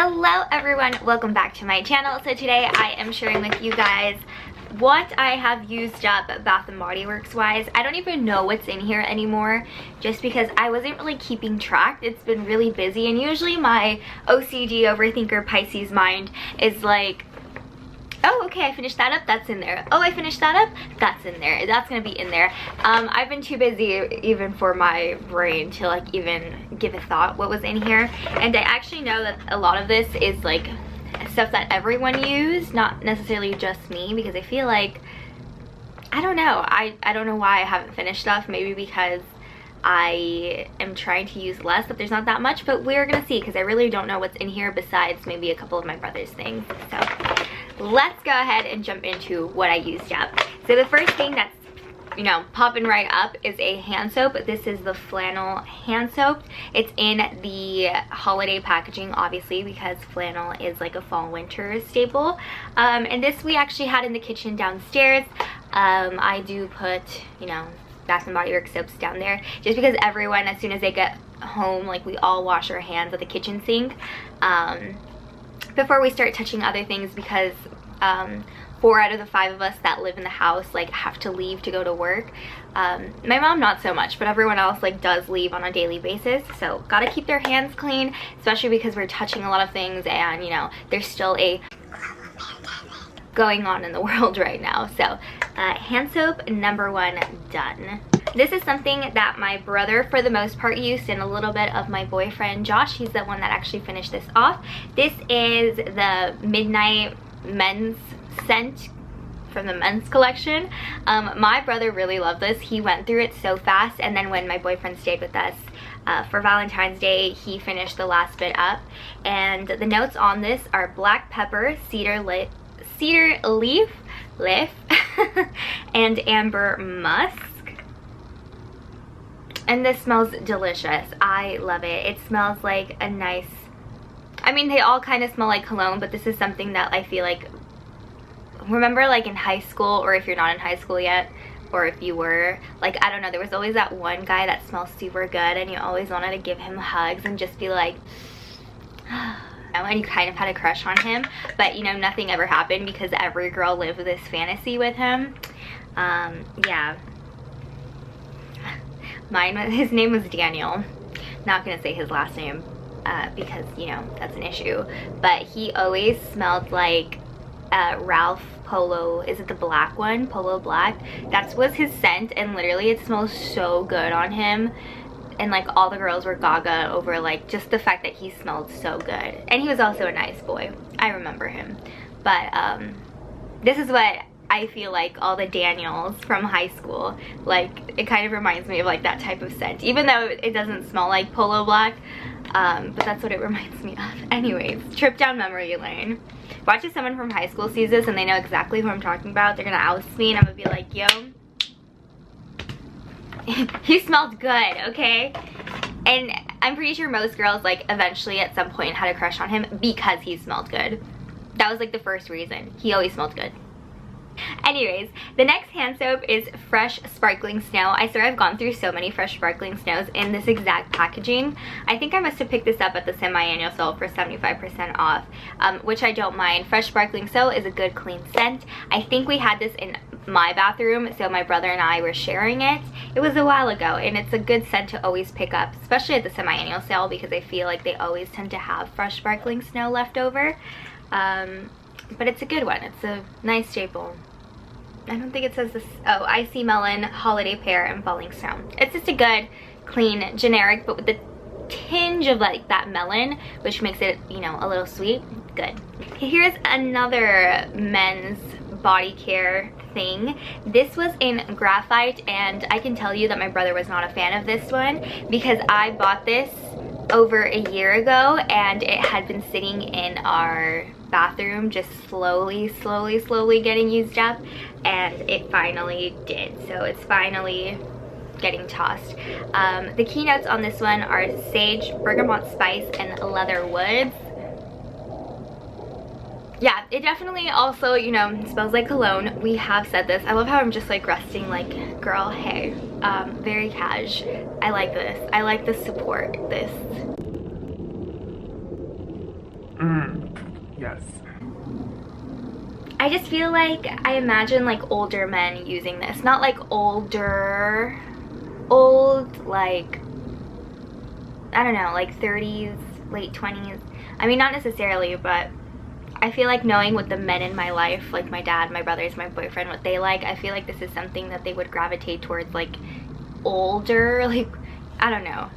Hello everyone, welcome back to my channel. So today I am sharing with you guys what I have used up Bath & Body Works wise. I don't even know what's in here anymore just because I wasn't really keeping track. It's been really busy, and usually my OCD overthinker Pisces mind is like, oh, okay, I finished that up, that's in there. Oh, I finished that up, that's in there. That's gonna be in there. I've been too busy even for my brain to like even give a thought what was in here. And I actually know that a lot of this is like stuff that everyone used, not necessarily just me, because I feel like, I don't know. I don't know why I haven't finished stuff. Maybe because I am trying to use less, but there's not that much, but we're gonna see because I really don't know what's in here besides maybe a couple of my brother's things. So let's go ahead and jump into what I used up. So the first thing that's, you know, popping right up is a hand soap. This is the Flannel hand soap. It's in the holiday packaging, obviously, because flannel is like a fall winter staple. And this we actually had in the kitchen downstairs. I do put, you know, Bath & Body Works soaps down there just because everyone, as soon as they get home, like we all wash our hands at the kitchen sink before we start touching other things, because 4 out of the 5 of us that live in the house like have to leave to go to work. My mom not so much, but everyone else like does leave on a daily basis, so gotta keep their hands clean, especially because we're touching a lot of things and, you know, there's still a going on in the world right now. So hand soap number 1 done. This is something that my brother for the most part used, and a little bit of my boyfriend Josh. He's the one that actually finished this off. This is the Midnight Men's scent from the men's collection. My brother really loved this. He went through it so fast, and then when my boyfriend stayed with us for Valentine's Day, he finished the last bit up. And the notes on this are black pepper, cedar leaf, and amber musk. And this smells delicious. I love it. It smells like a nice, I mean, they all kind of smell like cologne, but this is something that I feel like, remember like in high school, or if you're not in high school yet, or if you were, like, I don't know, there was always that one guy that smells super good and you always wanted to give him hugs and just be like, and you kind of had a crush on him, but you know, nothing ever happened because every girl lived this fantasy with him. Yeah. His name was Daniel. Not gonna say his last name because, you know, that's an issue, but he always smelled like Ralph Polo, is it the black one? Polo Black. That was his scent, and literally it smells so good on him, and like all the girls were gaga over like just the fact that he smelled so good. And he was also a nice boy. I remember him. But this is what I feel like all the Daniels from high school, like, it kind of reminds me of like that type of scent, even though it doesn't smell like Polo Black, but that's what it reminds me of. Anyways, trip down memory lane. Watch if someone from high school sees this and they know exactly who I'm talking about. They're gonna oust me and I'm gonna be like, yo, he smelled good, okay? And I'm pretty sure most girls like eventually at some point had a crush on him because he smelled good. That was like the first reason. He always smelled good. Anyways, the next hand soap is Fresh Sparkling Snow. I swear I've gone through so many Fresh Sparkling Snows in this exact packaging. I think I must have picked this up at the semi-annual sale for 75% off, which I don't mind. Fresh Sparkling Snow is a good clean scent. I think we had this in my bathroom, so my brother and I were sharing it. It was a while ago, and it's a good scent to always pick up, especially at the semi-annual sale, because I feel like they always tend to have Fresh Sparkling Snow left over. But it's a good one. It's a nice staple. I don't think it says this. Oh, Icy Melon, Holiday Pear, and Falling Snow. It's just a good, clean, generic, but with the tinge of like that melon, which makes it, you know, a little sweet. Good. Here's another men's body care thing. This was in Graphite, and I can tell you that my brother was not a fan of this one because I bought this over a year ago and it had been sitting in our bathroom just slowly getting used up, and it finally did. So it's finally getting tossed. The keynotes on this one are sage, bergamot spice, and leather woods. Yeah, it definitely also, you know, smells like cologne. We have said this. I love how I'm just like resting like, girl, hey. Very cash. I like this. I like the support. This. Yes. I just feel like I imagine like older men using this. Not like old, like, I don't know, like 30s, late 20s. I mean, not necessarily, but I feel like knowing what the men in my life, like my dad, my brothers, my boyfriend, what they like, I feel like this is something that they would gravitate towards, like older, like, I don't know.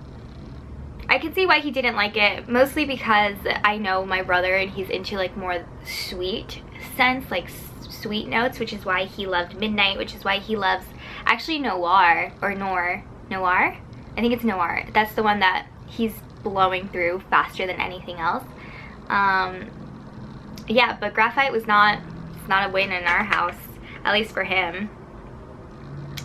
I can see why he didn't like it, mostly because I know my brother and he's into like more sweet scents, like sweet notes, which is why he loved Midnight, which is why he loves actually Noir, or Noir. I think it's Noir. That's the one that he's blowing through faster than anything else. Yeah, but Graphite was not a win in our house, at least for him.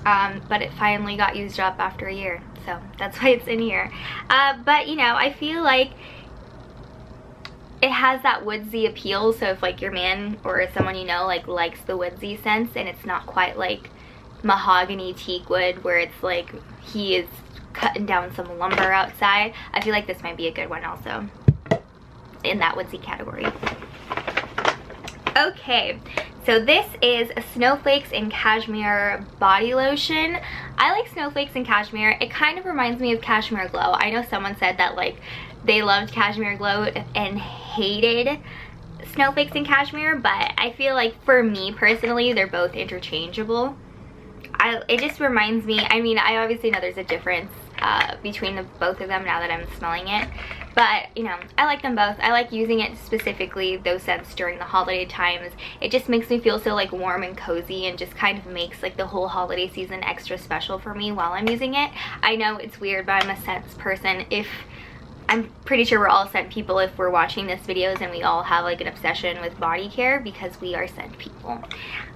But it finally got used up after a year, so that's why it's in here. But you know, I feel like it has that woodsy appeal, so if like your man or someone you know like likes the woodsy scents, and it's not quite like mahogany teak wood where it's like he is cutting down some lumber outside, I feel like this might be a good one also in that woodsy category. Okay, so this is a Snowflakes and Cashmere body lotion. I like Snowflakes and Cashmere. It kind of reminds me of Cashmere Glow. I know someone said that like they loved Cashmere Glow and hated Snowflakes and Cashmere, but I feel like for me personally, they're both interchangeable. It just reminds me, I mean, I obviously know there's a difference between both of them now that I'm smelling it, but you know, I like them both. I like using it, specifically those scents, during the holiday times. It just makes me feel so like warm and cozy, and just kind of makes like the whole holiday season extra special for me while I'm using it. I know it's weird, but I'm a scents person. I'm pretty sure we're all scent people if we're watching this videos, and we all have like an obsession with body care because we are scent people.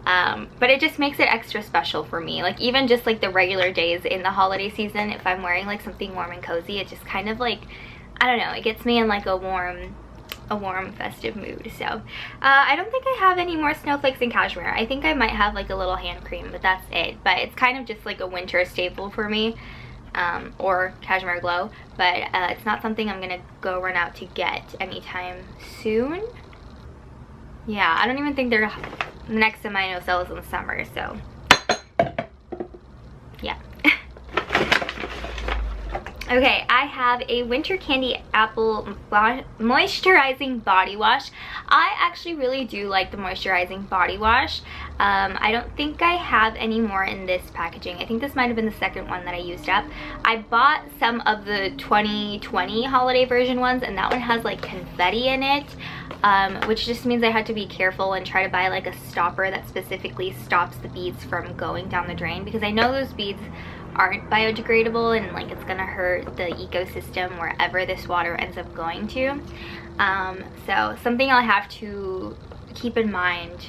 But it just makes it extra special for me. Like even just like the regular days in the holiday season, if I'm wearing like something warm and cozy, it just kind of like, I don't know, it gets me in like a warm festive mood. So I don't think I have any more Snowflakes and Cashmere. I think I might have like a little hand cream, but that's it. But it's kind of just like a winter staple for me. Or Cashmere Glow, but it's not something I'm gonna go run out to get anytime soon. Yeah, I don't even think they're next to my no sales in the summer, so yeah. Okay, I have a Winter Candy Apple Moisturizing Body Wash. I actually really do like the moisturizing body wash. I don't think I have any more in this packaging. I think this might have been the second one that I used up. I bought some of the 2020 holiday version ones, and that one has like confetti in it, which just means I had to be careful and try to buy like a stopper that specifically stops the beads from going down the drain, because I know those beads aren't biodegradable, and like it's gonna hurt the ecosystem wherever this water ends up going to. So something I'll have to keep in mind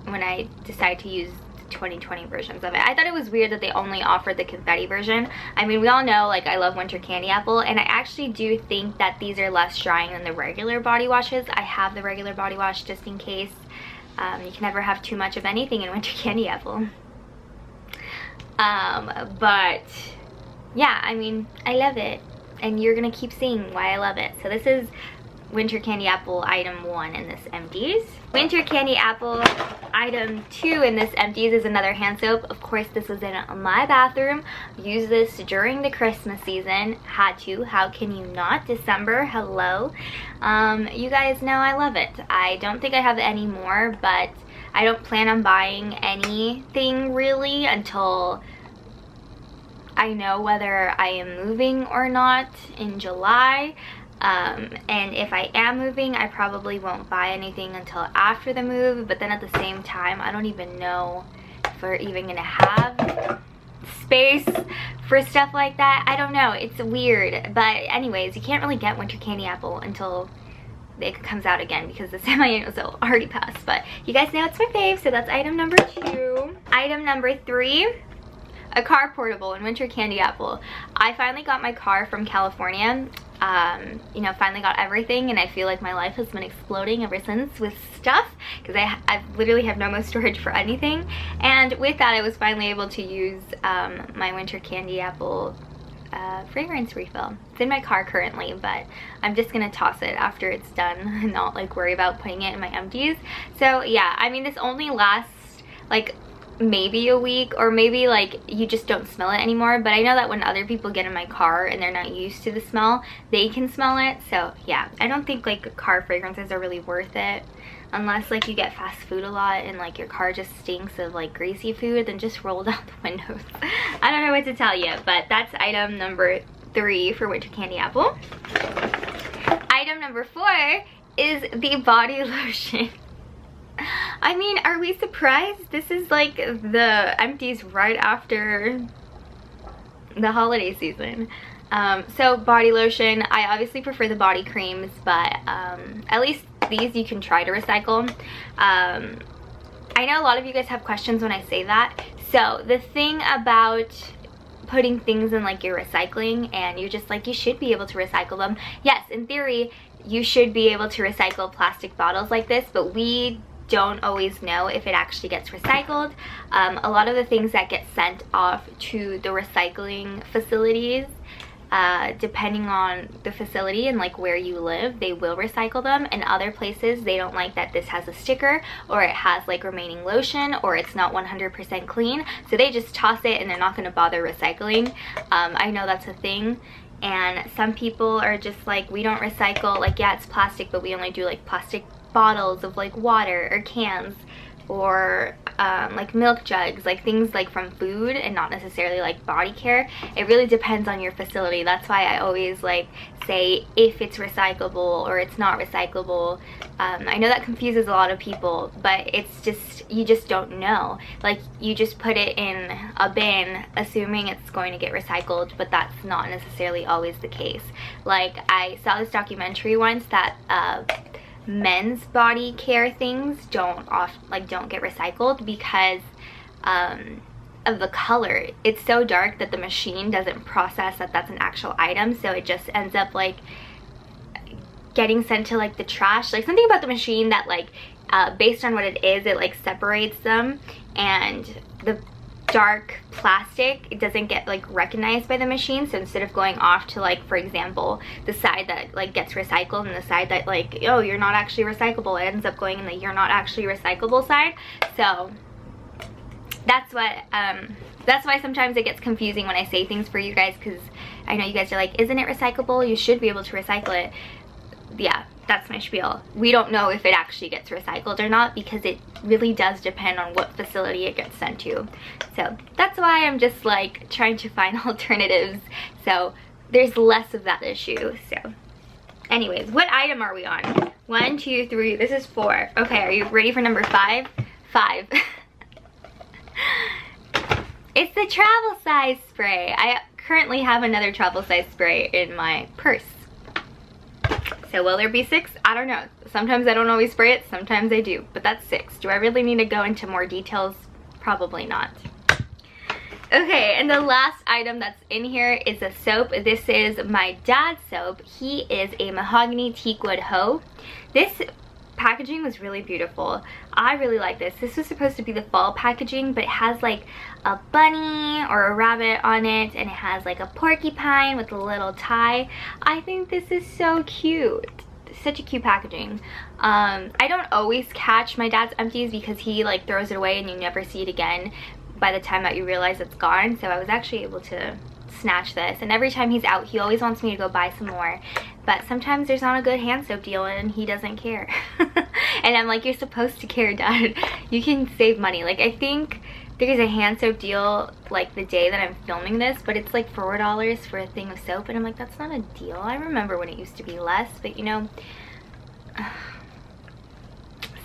when I decide to use the 2020 versions of it. I thought it was weird that they only offered the confetti version. I mean, we all know like I love Winter Candy Apple, and I actually do think that these are less drying than the regular body washes. I have the regular body wash just in case. You can never have too much of anything in Winter Candy Apple. But yeah, I mean, I love it, and you're gonna keep seeing why I love it. So this is Winter Candy Apple item 1 in this Empties. Winter Candy Apple item 2 in this Empties is another hand soap. Of course, this was in my bathroom. Use this during the Christmas season. Had to. How can you not? December, hello. You guys know I love it. I don't think I have any more, but I don't plan on buying anything really until I know whether I am moving or not in July. And if I am moving, I probably won't buy anything until after the move. But then at the same time, I don't even know if we're even gonna have space for stuff like that. I don't know, it's weird. But anyways, you can't really get Winter Candy Apple until it comes out again, because the semi-annual sale already passed. But you guys know it's my fave, so that's item number 2. Item number 3, a car portable in Winter Candy Apple. I finally got my car from California. You know, finally got everything, and I feel like my life has been exploding ever since with stuff, because I literally have no more storage for anything. And with that, I was finally able to use my Winter Candy Apple fragrance refill. It's in my car currently, but I'm just gonna toss it after it's done and not like worry about putting it in my empties. So yeah, I mean, this only lasts like maybe a week, or maybe like you just don't smell it anymore. But I know that when other people get in my car and they're not used to the smell, they can smell it. So yeah, I don't think like car fragrances are really worth it unless like you get fast food a lot and like your car just stinks of like greasy food. Then just roll down the windows. I don't know what to tell you, but that's item number 3 for winter candy apple. Item number 4 is the body lotion. I mean, are we surprised? This is like the empties right after the holiday season. So body lotion, I obviously prefer the body creams, but at least these you can try to recycle. I know a lot of you guys have questions when I say that. So the thing about putting things in like your recycling, and you're just like, you should be able to recycle them. Yes, in theory, you should be able to recycle plastic bottles like this, but we don't always know if it actually gets recycled. A lot of the things that get sent off to the recycling facilities, depending on the facility and like where you live, they will recycle them. And other places, they don't like that this has a sticker, or it has like remaining lotion, or it's not 100% clean, so they just toss it and they're not going to bother recycling. I know that's a thing. And some people are just like, we don't recycle, like, yeah, it's plastic, but we only do like plastic bottles of like water or cans, or like milk jugs, like things like from food, and not necessarily like body care. It really depends on your facility. That's why I always like say if it's recyclable or it's not recyclable. I know that confuses a lot of people, but it's just, you just don't know. Like, you just put it in a bin assuming it's going to get recycled, but that's not necessarily always the case. Like, I saw this documentary once that men's body care things don't get recycled because of the color. It's so dark that the machine doesn't process that that's an actual item, so it just ends up like getting sent to like the trash. Like, something about the machine that like based on what it is, it like separates them, and the dark plastic, it doesn't get like recognized by the machine. So instead of going off to like, for example, the side that like gets recycled and the side that like, oh, you're not actually recyclable, it ends up going in the you're not actually recyclable side. So that's why sometimes it gets confusing when I say things for you guys, because I know you guys are like, isn't it recyclable? You should be able to recycle it. Yeah, that's my spiel. We don't know if it actually gets recycled or not, because it really does depend on what facility it gets sent to. So that's why I'm just like trying to find alternatives, so there's less of that issue. So anyways, what item are we on? 1, 2, 3, this is 4. Okay, are you ready for number 5? 5. It's the travel size spray. I currently have another travel size spray in my purse. So will there be 6? I don't know. Sometimes I don't always spray it, sometimes I do, but that's 6. Do I really need to go into more details? Probably not. Okay, and the last item that's in here is a soap. This is my dad's soap. He is a mahogany teakwood hoe. This packaging was really beautiful. I really like this. This was supposed to be the fall packaging, but it has like a bunny or a rabbit on it, and it has like a porcupine with a little tie. I think this is so cute. Such a cute packaging. I don't always catch my dad's empties because he like throws it away and you never see it again by the time that you realize it's gone. So I was actually able to snatch this, and every time he's out he always wants me to go buy some more, but sometimes there's not a good hand soap deal and he doesn't care. And I'm like, you're supposed to care, Dad. You can save money. Like, I think there's a hand soap deal like the day that I'm filming this, but it's like $4 for a thing of soap, and I'm like, that's not a deal. I remember when it used to be less, but you know,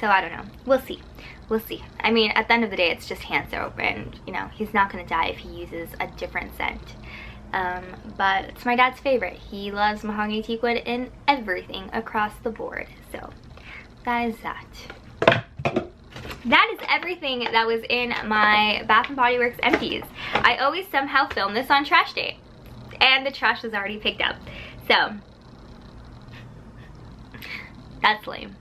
so I don't know. We'll see. We'll see. I mean, at the end of the day, it's just hand soap, and you know, he's not gonna die if he uses a different scent. But it's my dad's favorite. He loves mahogany teakwood in everything across the board. So that is that. That is everything that was in my Bath & Body Works empties. I always somehow film this on trash day, and the trash was already picked up. So that's lame.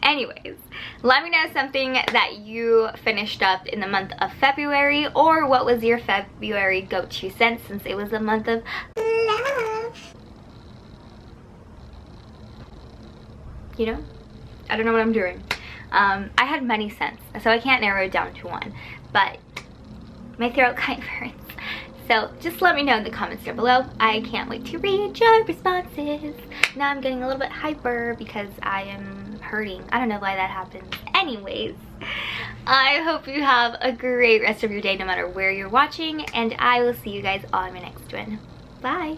Anyways, let me know something that you finished up in the month of February, or what was your February go-to scent, since it was the month of you know? I don't know what I'm doing. I had many scents, so I can't narrow it down to one, but my throat kind of hurts. So just let me know in the comments down below. I can't wait to read your responses. Now I'm getting a little bit hyper because I am hurting. I don't know why that happens. Anyways, I hope you have a great rest of your day no matter where you're watching, and I will see you guys on my next one. Bye!